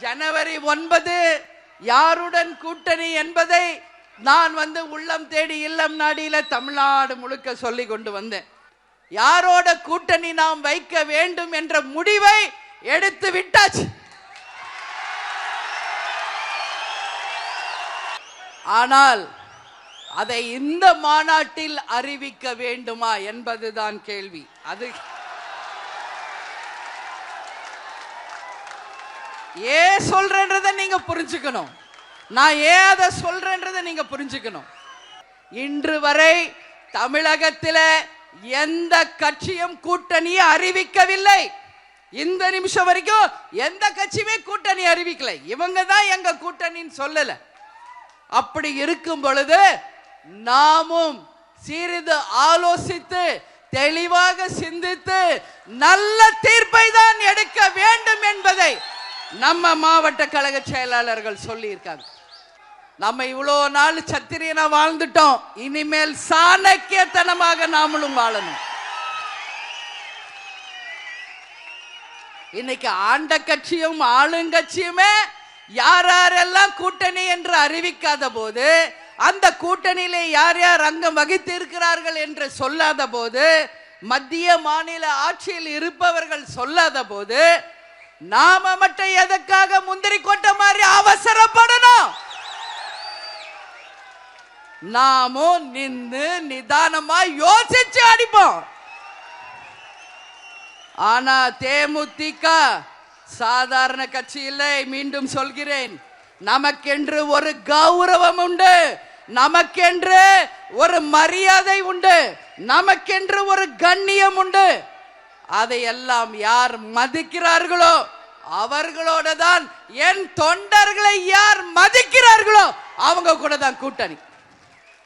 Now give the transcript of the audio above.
ஜனவரி 9 யாருடன் கூட்டணி என்பதை நான் உள்ளம் தேடி இல்லம் நாடியில தமிழ்நாடு முழுக்க சொல்லி கொண்டு வந்தேன். யாரோட கூட்டணி நாம் வைக்க வேண்டும் என்ற முடிவை எடுத்து விட்டாச்சு. ஆனால் அதை இந்த மாநாட்டில் அறிவிக்க வேண்டுமா என்பதுதான் கேள்வி. அது ஏன் சொல்றேன்றதை நீங்க புரிஞ்சுக்கணும். நான் ஏன் அதை சொல்றேன்றதை நீங்க புரிஞ்சுக்கணும். இன்று வரை தமிழகத்தில் எந்த கட்சியும் கூட்டணியை அறிவிக்கவில்லை. இந்த நிமிஷம் வரைக்கும் எந்த கட்சியுமே கூட்டணி அறிவிக்கல. இவங்க தான் எங்க கூட்டணின்னு சொல்லல. அப்படி இருக்கும் பொழுது நாமும் சிறிது ஆலோசித்து தெளிவாக சிந்தித்து நல்ல தீர்ப்பை தான் எடுக்க வேண்டும் என்பதை நம்ம மாவட்ட கழக செயலாளர்கள் சொல்லி இருக்காங்க. நம்ம இவ்வளோ நாள் சத்திரியனா வாழ்ந்துட்டோம். இனிமேல் சாணக்கியத்தனமாக நாமளும் வாழணும். இன்னைக்கு ஆண்ட கட்சியும் ஆளுங்கட்சியுமே யாரெல்லாம் கூட்டணி என்று அறிவிக்காத போது, அந்த கூட்டணியிலே யார் யார் அங்கம் வகித்து இருக்கிறார்கள் என்று சொல்லாத போது, மத்திய மாநில ஆட்சியில் இருப்பவர்கள் சொல்லாத போது, நாம மட்டும் எதற்காக முந்திரி கொட்ட மாதிரி அவசரப்படணும்? நாமும் நின்று நிதானமா யோசிச்சு அடிப்போம். ஆனா தேமுதிக சாதாரண கட்சி இல்லை. மீண்டும் சொல்கிறேன், நமக்கென்று ஒரு கௌரவம் உண்டு, நமக்கென்று ஒரு மரியாதை உண்டு, நமக்கென்று ஒரு கண்ணியம் உண்டு. அதையெல்லாம் யார் மதிக்கிறார்களோ அவர்களோட தான், என் தொண்டர்களை யார் மதிக்கிறார்களோ அவங்க கூட தான் கூட்டணி.